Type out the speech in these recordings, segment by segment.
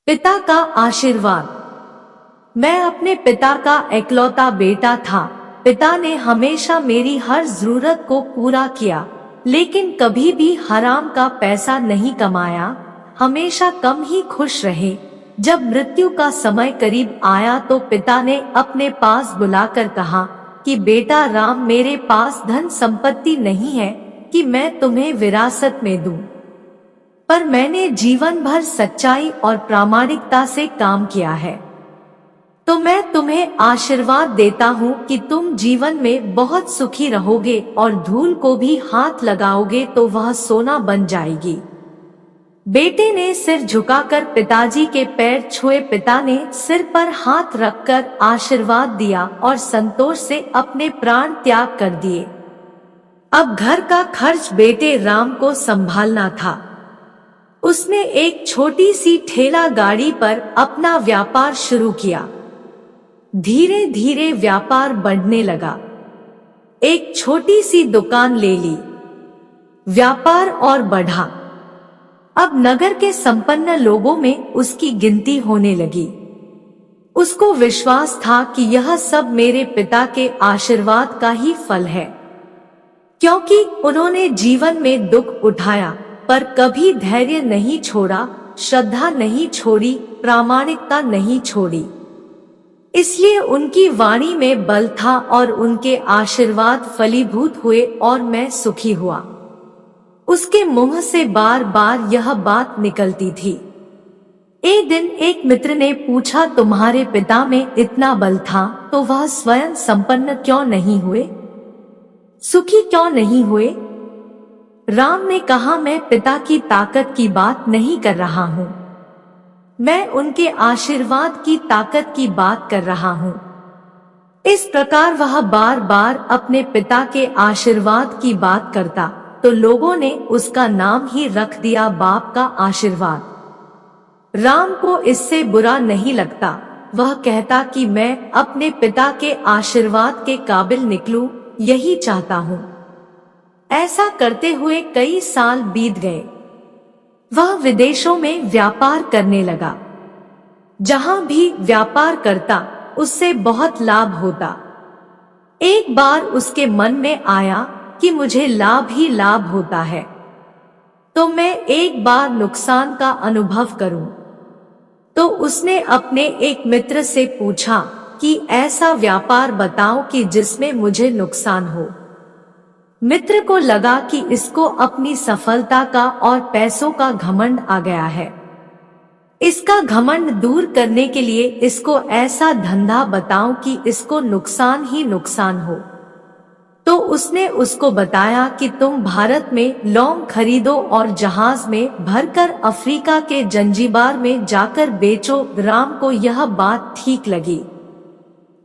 पिता का आशीर्वाद। मैं अपने पिता का इकलौता बेटा था। पिता ने हमेशा मेरी हर जरूरत को पूरा किया, लेकिन कभी भी हराम का पैसा नहीं कमाया। हमेशा कम ही खुश रहे। जब मृत्यु का समय करीब आया तो पिता ने अपने पास बुलाकर कहा कि बेटा राम, मेरे पास धन संपत्ति नहीं है कि मैं तुम्हें विरासत में दूं, पर मैंने जीवन भर सच्चाई और प्रामाणिकता से काम किया है, तो मैं तुम्हें आशीर्वाद देता हूँ कि तुम जीवन में बहुत सुखी रहोगे और धूल को भी हाथ लगाओगे तो वह सोना बन जाएगी। बेटे ने सिर झुकाकर पिताजी के पैर छुए। पिता ने सिर पर हाथ रखकर आशीर्वाद दिया और संतोष से अपने प्राण त्याग कर दिए। अब घर का खर्च बेटे राम को संभालना था। उसने एक छोटी सी ठेला गाड़ी पर अपना व्यापार शुरू किया। धीरे धीरे व्यापार बढ़ने लगा। एक छोटी सी दुकान ले ली। व्यापार और बढ़ा। अब नगर के संपन्न लोगों में उसकी गिनती होने लगी। उसको विश्वास था कि यह सब मेरे पिता के आशीर्वाद का ही फल है, क्योंकि उन्होंने जीवन में दुख उठाया पर कभी धैर्य नहीं छोड़ा, श्रद्धा नहीं छोड़ी, प्रामाणिकता नहीं छोड़ी। इसलिए उनकी वाणी में बल था और उनके आशीर्वाद फलीभूत हुए और मैं सुखी हुआ। उसके मुंह से बार बार यह बात निकलती थी। एक दिन एक मित्र ने पूछा, तुम्हारे पिता में इतना बल था तो वह स्वयं संपन्न क्यों नहीं हुए, सुखी क्यों नहीं हुए? राम ने कहा, मैं पिता की ताकत की बात नहीं कर रहा हूँ, मैं उनके आशीर्वाद की ताकत की बात कर रहा हूँ। इस प्रकार वह बार बार अपने पिता के आशीर्वाद की बात करता तो लोगों ने उसका नाम ही रख दिया बाप का आशीर्वाद। राम को इससे बुरा नहीं लगता। वह कहता कि मैं अपने पिता के आशीर्वाद के काबिल निकलूं, यही चाहता हूँ। ऐसा करते हुए कई साल बीत गए। वह विदेशों में व्यापार करने लगा। जहां भी व्यापार करता उससे बहुत लाभ होता। एक बार उसके मन में आया कि मुझे लाभ ही लाभ होता है, तो मैं एक बार नुकसान का अनुभव करूं। तो उसने अपने एक मित्र से पूछा कि ऐसा व्यापार बताओ कि जिसमें मुझे नुकसान हो। मित्र को लगा कि इसको अपनी सफलता का और पैसों का घमंड आ गया है। इसका घमंड दूर करने के लिए इसको ऐसा धंधा बताओ कि इसको नुकसान ही नुकसान हो। तो उसने उसको बताया कि तुम भारत में लौंग खरीदो और जहाज में भरकर अफ्रीका के जंजीबार में जाकर बेचो। राम को यह बात ठीक लगी।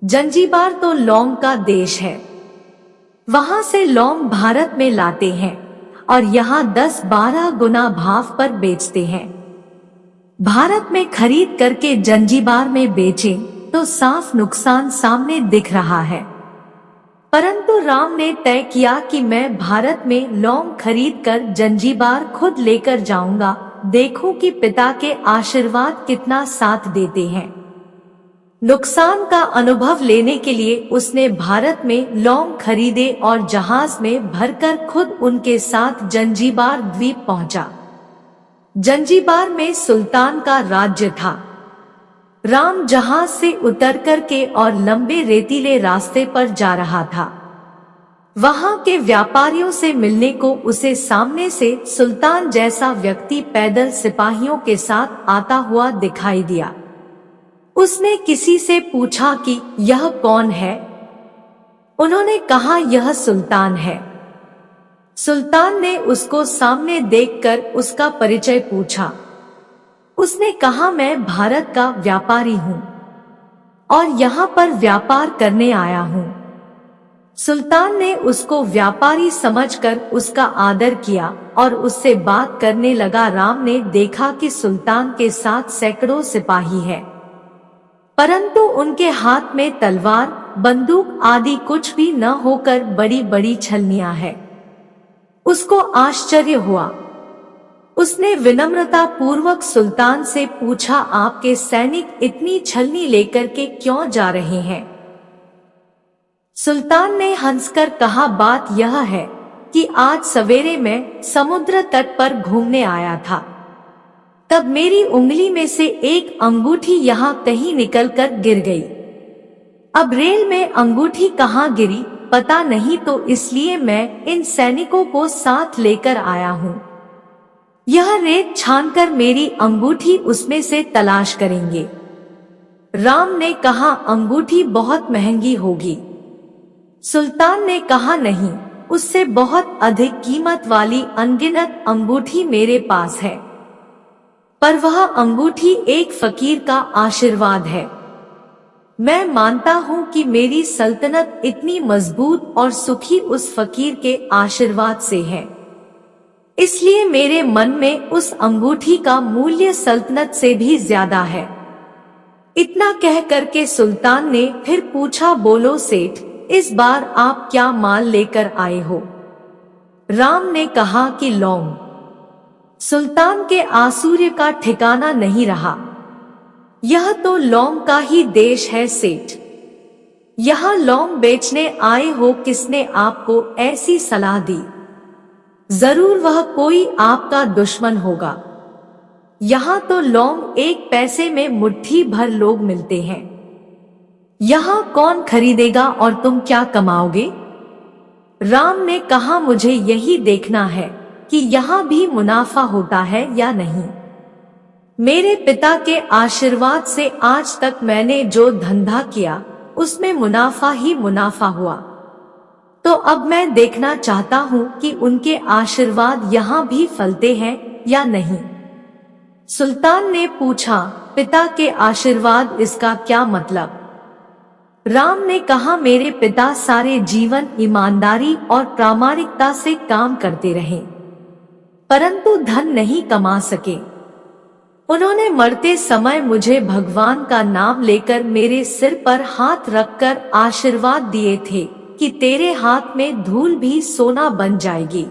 जंजीबार तो लौंग का देश है। वहां से लौंग भारत में लाते हैं और यहाँ 10-12 गुना भाव पर बेचते हैं। भारत में खरीद करके जंजीबार में बेचें तो साफ नुकसान सामने दिख रहा है। परंतु राम ने तय किया कि मैं भारत में लौंग खरीद कर जंजीबार खुद लेकर जाऊंगा, देखूं कि पिता के आशीर्वाद कितना साथ देते हैं। नुकसान का अनुभव लेने के लिए उसने भारत में लौंग खरीदे और जहाज में भरकर खुद उनके साथ जंजीबार द्वीप पहुंचा। जंजीबार में सुल्तान का राज्य था। राम जहाज से उतर कर के और लंबे रेतीले रास्ते पर जा रहा था। वहां के व्यापारियों से मिलने को उसे सामने से सुल्तान जैसा व्यक्ति पैदल सिपाहियों के साथ आता हुआ दिखाई दिया। उसने किसी से पूछा कि यह कौन है? उन्होंने कहा यह सुल्तान है। सुल्तान ने उसको सामने देखकर उसका परिचय पूछा। उसने कहा, मैं भारत का व्यापारी हूँ और यहाँ पर व्यापार करने आया हूँ। सुल्तान ने उसको व्यापारी समझकर उसका आदर किया और उससे बात करने लगा। राम ने देखा कि सुल्तान के साथ सैकड़ों सिपाही है, परंतु उनके हाथ में तलवार, बंदूक आदि कुछ भी न होकर बड़ी बड़ी छलनियां है। उसको आश्चर्य हुआ। उसने विनम्रता पूर्वक सुल्तान से पूछा, आपके सैनिक इतनी छलनी लेकर के क्यों जा रहे हैं? सुल्तान ने हंसकर कहा, बात यह है कि आज सवेरे मैं समुद्र तट पर घूमने आया था, तब मेरी उंगली में से एक अंगूठी यहाँ कहीं निकलकर गिर गई। अब रेल में अंगूठी कहाँ गिरी पता नहीं, तो इसलिए मैं इन सैनिकों को साथ लेकर आया हूँ। यह रेत छानकर मेरी अंगूठी उसमें से तलाश करेंगे। राम ने कहा, अंगूठी बहुत महंगी होगी। सुल्तान ने कहा, नहीं, उससे बहुत अधिक कीमत वाली अनगिनत अंगूठी मेरे पास है, पर वह अंगूठी एक फकीर का आशीर्वाद है। मैं मानता हूँ कि मेरी सल्तनत इतनी मजबूत और सुखी उस फकीर के आशीर्वाद से है, इसलिए मेरे मन में उस अंगूठी का मूल्य सल्तनत से भी ज्यादा है। इतना कह करके सुल्तान ने फिर पूछा, बोलो सेठ, इस बार आप क्या माल लेकर आए हो? राम ने कहा कि लौंग। सुल्तान के आश्चर्य का ठिकाना नहीं रहा। यह तो लौंग का ही देश है सेठ, यहाँ लौंग बेचने आए हो? किसने आपको ऐसी सलाह दी? जरूर वह कोई आपका दुश्मन होगा। यहाँ तो लौंग एक पैसे में मुट्ठी भर लोग मिलते हैं। यहाँ कौन खरीदेगा और तुम क्या कमाओगे? राम ने कहा, मुझे यही देखना है कि यहाँ भी मुनाफा होता है या नहीं। मेरे पिता के आशीर्वाद से आज तक मैंने जो धंधा किया उसमें मुनाफा ही मुनाफा हुआ, तो अब मैं देखना चाहता हूँ कि उनके आशीर्वाद यहाँ भी फलते हैं या नहीं। सुल्तान ने पूछा, पिता के आशीर्वाद, इसका क्या मतलब? राम ने कहा, मेरे पिता सारे जीवन ईमानदारी और प्रामाणिकता से काम करते रहे, परंतु धन नहीं कमा सके। उन्होंने मरते समय मुझे भगवान का नाम लेकर मेरे सिर पर हाथ रखकर आशीर्वाद दिए थे कि तेरे हाथ में धूल भी सोना बन जाएगी।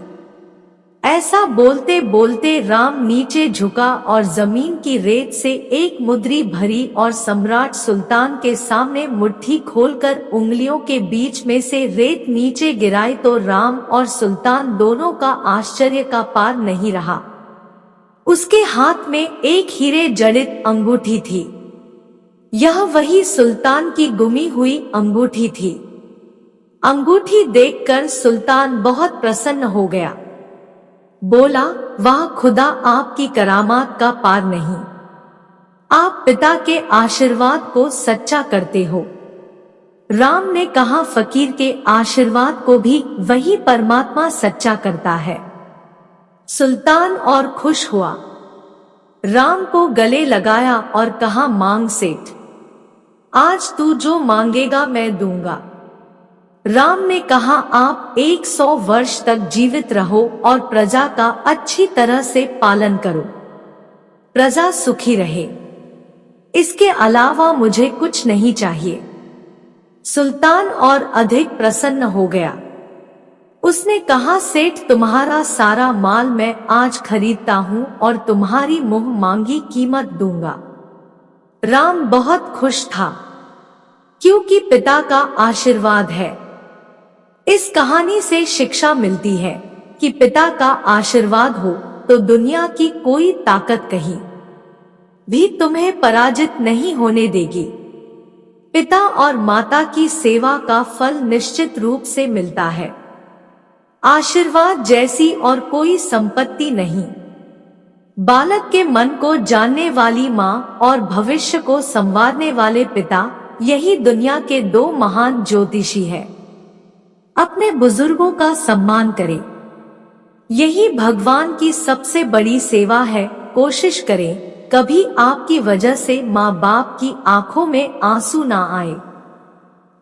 ऐसा बोलते बोलते राम नीचे झुका और जमीन की रेत से एक मुद्री भरी और सम्राट सुल्तान के सामने मुट्ठी खोलकर उंगलियों के बीच में से रेत नीचे गिराई, तो राम और सुल्तान दोनों का आश्चर्य का पार नहीं रहा। उसके हाथ में एक हीरे जड़ित अंगूठी थी। यह वही सुल्तान की गुमी हुई अंगूठी थी। अंगूठी देखकर सुल्तान बहुत प्रसन्न हो गया। बोला, वाह खुदा, आपकी करामात का पार नहीं। आप पिता के आशीर्वाद को सच्चा करते हो। राम ने कहा, फकीर के आशीर्वाद को भी वही परमात्मा सच्चा करता है। सुल्तान और खुश हुआ, राम को गले लगाया और कहा, मांग सेठ, आज तू जो मांगेगा मैं दूंगा। राम ने कहा, आप 100 वर्ष तक जीवित रहो और प्रजा का अच्छी तरह से पालन करो, प्रजा सुखी रहे, इसके अलावा मुझे कुछ नहीं चाहिए। सुल्तान और अधिक प्रसन्न हो गया। उसने कहा, सेठ, तुम्हारा सारा माल मैं आज खरीदता हूँ और तुम्हारी मुंह मांगी कीमत दूंगा। राम बहुत खुश था, क्योंकि पिता का आशीर्वाद है। इस कहानी से शिक्षा मिलती है कि पिता का आशीर्वाद हो तो दुनिया की कोई ताकत कहीं भी तुम्हें पराजित नहीं होने देगी। पिता और माता की सेवा का फल निश्चित रूप से मिलता है। आशीर्वाद जैसी और कोई संपत्ति नहीं। बालक के मन को जानने वाली माँ और भविष्य को संवारने वाले पिता, यही दुनिया के 2 महान ज्योतिषी है। अपने बुजुर्गों का सम्मान करें, यही भगवान की सबसे बड़ी सेवा है। कोशिश करें कभी आपकी वजह से माँ बाप की आंखों में आंसू ना आए।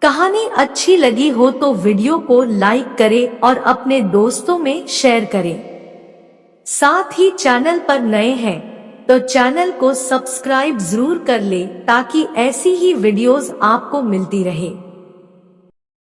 कहानी अच्छी लगी हो तो वीडियो को लाइक करें और अपने दोस्तों में शेयर करें। साथ ही चैनल पर नए हैं तो चैनल को सब्सक्राइब जरूर कर ले ताकि ऐसी ही वीडियोस आपको मिलती रहे।